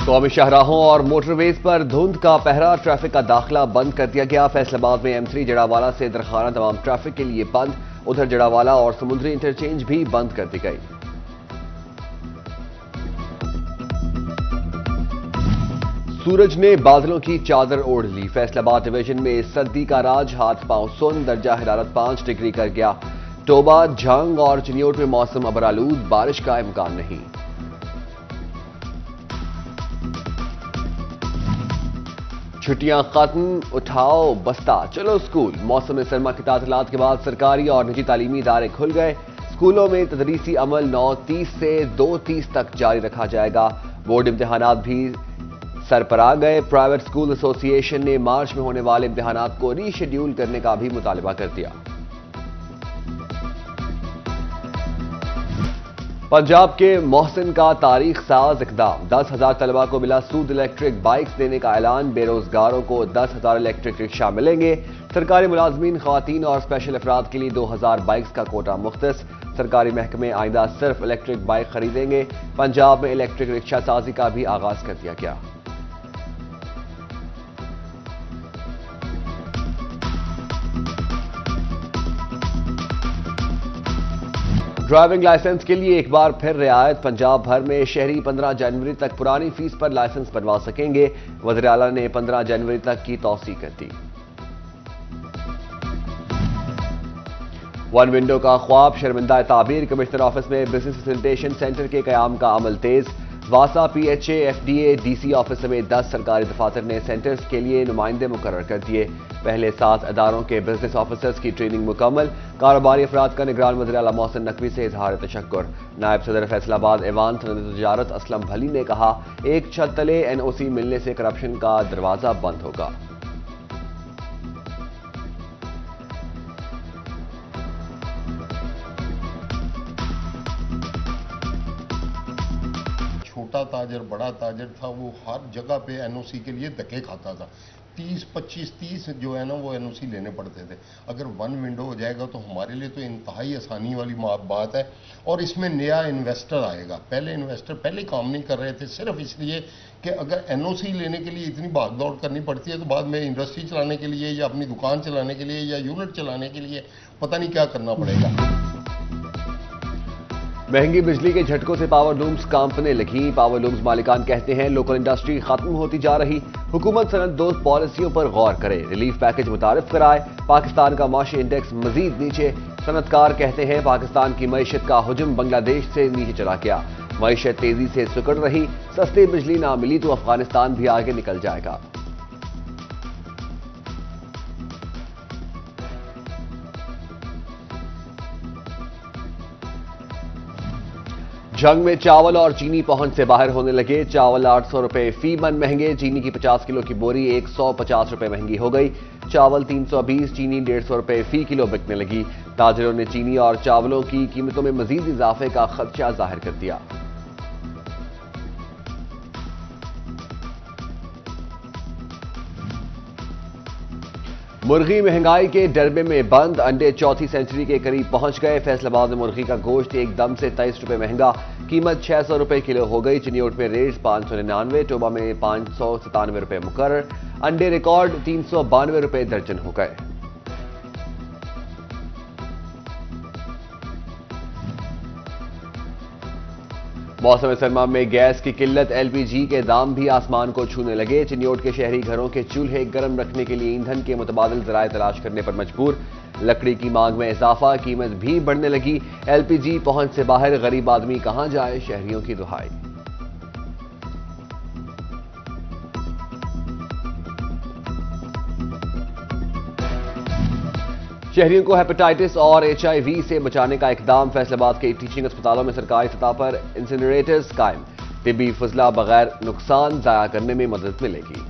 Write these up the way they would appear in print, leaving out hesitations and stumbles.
قومی شاہراہوں اور موٹر ویز پر دھند کا پہرا، ٹریفک کا داخلہ بند کر دیا گیا۔ فیصل آباد میں M3 جڑاوالا سے درخانہ تمام ٹریفک کے لیے بند، ادھر جڑاوالا اور سمندری انٹرچینج بھی بند کر دی گئی۔ سورج نے بادلوں کی چادر اوڑھ لی، فیصل آباد ڈویژن میں سردی کا راج، ہاتھ پاؤں سن، درجہ حرارت 5 ڈگری کر گیا۔ ٹوبہ، جھنگ اور چنیوٹ میں موسم ابرآلود، بارش کا امکان نہیں۔ چھٹیاں ختم، اٹھاؤ بستہ، چلو اسکول۔ موسم سرما کی تعطیلات کے بعد سرکاری اور نجی تعلیمی ادارے کھل گئے۔ اسکولوں میں تدریسی عمل 9:30 سے 2:30 تک جاری رکھا جائے گا۔ بورڈ امتحانات بھی سر پر آ گئے۔ پرائیویٹ اسکول ایسوسی ایشن نے مارچ میں ہونے والے امتحانات کو ری شیڈیول کرنے کا بھی مطالبہ کر دیا۔ پنجاب کے محسن کا تاریخ ساز اقدام، 10,000 طلبہ کو ملا سود الیکٹرک بائکس دینے کا اعلان، بے روزگاروں کو 10,000 الیکٹرک رکشہ ملیں گے۔ سرکاری ملازمین، خواتین اور اسپیشل افراد کے لیے 2,000 بائکس کا کوٹا مختص، سرکاری محکمے آئندہ صرف الیکٹرک بائک خریدیں گے۔ پنجاب میں الیکٹرک رکشہ سازی کا بھی آغاز کر دیا گیا۔ ڈرائیونگ لائسنس کے لیے ایک بار پھر رعایت، پنجاب بھر میں شہری 15 جنوری تک پرانی فیس پر لائسنس بنوا سکیں گے۔ وزیر اعلیٰ نے 15 جنوری تک کی توسیع کر دی۔ ون ونڈو کا خواب شرمندہ تعبیر، کمشنر آفس میں بزنس فیسیلیٹیشن سینٹر کے قیام کا عمل تیز۔ واسا، PHA، FDA، DC آفس سمیت 10 سرکاری دفاتر نے سینٹرز کے لیے نمائندے مقرر کر دیے۔ پہلے 7 اداروں کے بزنس آفیسرز کی ٹریننگ مکمل، کاروباری افراد کا نگران وزیر اعلیٰ محسن نقوی سے اظہار تشکر۔ نائب صدر فیصل آباد ایوان صنعت تجارت اسلم بھلی نے کہا، ایک چھت تلے NOC ملنے سے کرپشن کا دروازہ بند ہوگا۔ چھوٹا تاجر بڑا تاجر تھا، وہ ہر جگہ پہ NOC کے لیے دھکے کھاتا تھا۔ 30 جو ہے نا وہ NOC لینے پڑتے تھے۔ اگر ون ونڈو ہو جائے گا تو ہمارے لیے تو انتہائی آسانی والی بات ہے، اور اس میں نیا انویسٹر آئے گا۔ پہلے انویسٹر پہلے کام نہیں کر رہے تھے، صرف اس لیے کہ اگر NOC لینے کے لیے اتنی بھاگ دوڑ کرنی پڑتی ہے تو بعد میں انڈسٹری چلانے کے لیے یا اپنی دکان چلانے کے لیے یا یونٹ چلانے کے لیے پتہ نہیں کیا کرنا پڑے گا۔ مہنگی بجلی کے جھٹکوں سے پاور لومز کانپنے لگیں، پاور لومز مالکان کہتے ہیں لوکل انڈسٹری ختم ہوتی جا رہی، حکومت صنعت دوست پالیسیوں پر غور کرے، ریلیف پیکج متعارف کرائے، پاکستان کا معاشی انڈیکس مزید نیچے، صنعت کار کہتے ہیں پاکستان کی معیشت کا حجم بنگلہ دیش سے نیچے چلا گیا، معیشت تیزی سے سکڑ رہی، سستی بجلی نہ ملی تو افغانستان بھی آگے نکل جائے گا۔ جنگ میں چاول اور چینی پہنچ سے باہر ہونے لگے، چاول 800 روپے فی من مہنگے، چینی کی 50 کلو کی بوری 150 روپے مہنگی ہو گئی، چاول 320، چینی 150 روپے فی کلو بکنے لگی۔ تاجروں نے چینی اور چاولوں کی قیمتوں میں مزید اضافے کا خدشہ ظاہر کر دیا۔ مرغی مہنگائی کے ڈربے میں بند، انڈے چوتھی سینچری کے قریب پہنچ گئے، فیصل آباد میں مرغی کا گوشت ایک دم سے 23 روپے مہنگا، قیمت 600 روپے کلو ہو گئی، چنیوٹ میں ریٹس 599، ٹوبہ میں 597 روپے مقرر، انڈے ریکارڈ 392 روپے درجن ہو گئے۔ موسم سرما میں گیس کی قلت، LPG کے دام بھی آسمان کو چھونے لگے، چنیوٹ کے شہری گھروں کے چولہے گرم رکھنے کے لیے ایندھن کے متبادل ذرائع تلاش کرنے پر مجبور، لکڑی کی مانگ میں اضافہ، قیمت بھی بڑھنے لگی، LPG پہنچ سے باہر، غریب آدمی کہاں جائے، شہریوں کی دہائی۔ شہریوں کو ہیپاٹائٹس اور HIV سے بچانے کا اقدام، فیصل آباد کے ٹیچنگ اسپتالوں میں سرکاری سطح پر انسینریٹرز قائم، طبی فضلہ بغیر نقصان ضائع کرنے میں مدد ملے گی۔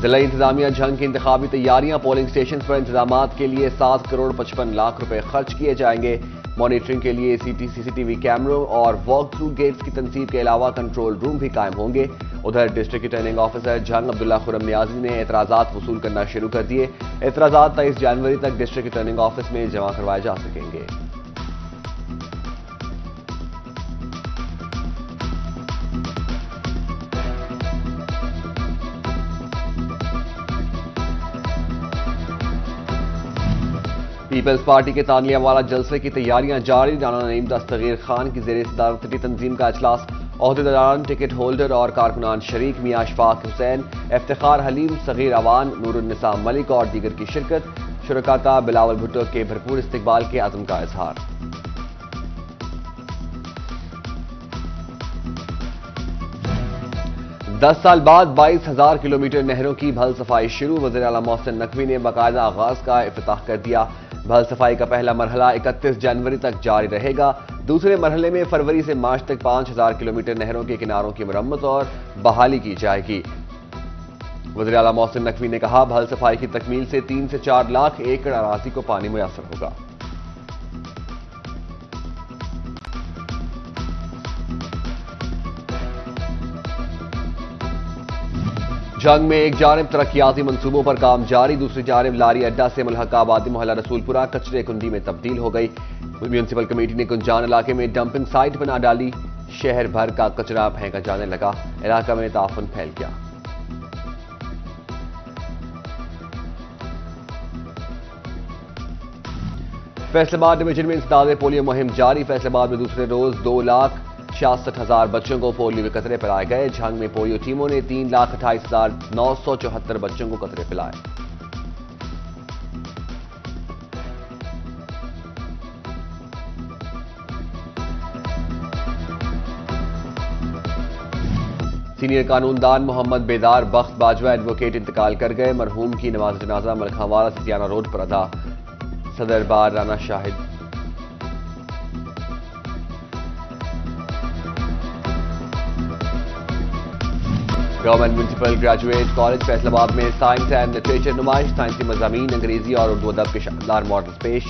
ضلعی انتظامیہ جھنگ کی انتخابی تیاریاں، پولنگ سٹیشنز پر انتظامات کے لیے 7 کروڑ 55 لاکھ روپے خرچ کیے جائیں گے، مانیٹرنگ کے لیے CCTV کیمروں اور واک تھرو گیٹس کی تنصیب کے علاوہ کنٹرول روم بھی قائم ہوں گے۔ ادھر ڈسٹرکٹ ریٹرننگ آفیسر جھنگ عبداللہ خرم نیازی نے اعتراضات وصول کرنا شروع کر دیے، اعتراضات 23 جنوری تک ڈسٹرکٹ ریٹرننگ آفس میں جمع کروائے جا سکیں گے۔ پیپلز پارٹی کے تانیہ والا جلسے کی تیاریاں جاری، رانا نعیم دستگیر خان کی زیر صدارت تنظیم کا اجلاس، عہدیداران، ٹکٹ ہولڈر اور کارکنان شریک، میاں اشفاق حسین، افتخار حلیم، صغیر اوان، نور النساء ملک اور دیگر کی شرکت، شرکا کا بلاول بھٹو کے بھرپور استقبال کے عزم کا اظہار۔ 10 سال بعد 22,000 کلومیٹر نہروں کی بھل صفائی شروع، وزیر اعلیٰ محسن نقوی نے باقاعدہ آغاز کا افتتاح کر دیا۔ بھل صفائی کا پہلا مرحلہ 31 جنوری تک جاری رہے گا، دوسرے مرحلے میں فروری سے مارچ تک 5,000 کلومیٹر نہروں کے کناروں کی مرمت اور بحالی کی جائے گی۔ وزیر اعلیٰ محسن نقوی نے کہا، بھل صفائی کی تکمیل سے 3 سے 4 لاکھ ایکڑ اراضی کو پانی میسر ہوگا۔ جنگ میں ایک جانب ترقیاتی منصوبوں پر کام جاری، دوسری جانب لاری اڈا سے ملحقہ آبادی محلہ رسول پورہ کچرے کنڈی میں تبدیل ہو گئی۔ میونسپل کمیٹی نے کنجان علاقے میں ڈمپنگ سائٹ بنا ڈالی، شہر بھر کا کچرا پھینکا جانے لگا، علاقہ میں تعفن پھیل گیا۔ فیصل آباد ڈویژن میں انسداد پولیو مہم جاری، فیصل آباد میں دوسرے روز 2,66,000 بچوں کو پولیو کے قطرے پلائے گئے۔ جھنگ میں پولیو ٹیموں نے 3,28,974 بچوں کو قطرے پلائے۔ سینئر قانون دان محمد بیدار بخت باجوہ ایڈوکیٹ انتقال کر گئے، مرحوم کی نماز جنازہ ملکھانوالا ستیانہ روڈ پر ادا، صدر bar Rana Shahid. Government municipal graduate college Faisalabad میں سائنس اینڈ لٹریچر نمائش، سائنسی مضامین انگریزی اور اردو ادب کے شاندار ماڈلز پیش۔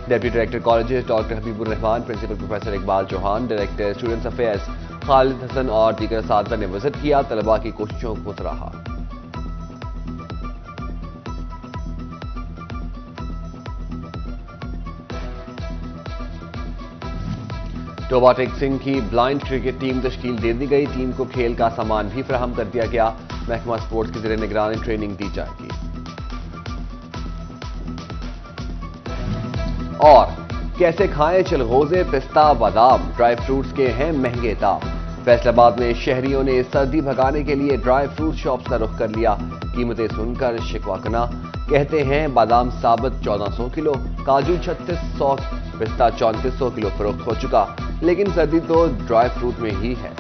Deputy director colleges doctor Habib ur Rahman, principal professor Iqbal Chauhan, director students affairs Khalid Hassan اور دیگر اساتذہ نے وزٹ کیا، طلباء کی کوششوں کو سراہا۔ ٹوبا ٹیک سنگھ کی بلائنڈ کرکٹ ٹیم تشکیل دے دی گئی، ٹیم کو کھیل کا سامان بھی فراہم کر دیا گیا، محکمہ سپورٹس کی زیر نگرانی ٹریننگ دی جائے گی۔ اور کیسے کھائیں چلغوزے، پستہ، بادام، ڈرائی فروٹس کے ہیں مہنگے دام، فیصل آباد میں شہریوں نے سردی بھگانے کے لیے ڈرائی فروٹ شاپس کا رخ کر لیا، قیمتیں سن کر شکوہ کنا، کہتے ہیں بادام ثابت 1,400 کلو، کاجو 3,600، پستہ 3,400 کلو فروخت ہو چکا، لیکن سردی تو ڈرائی فروٹ میں ہی ہے۔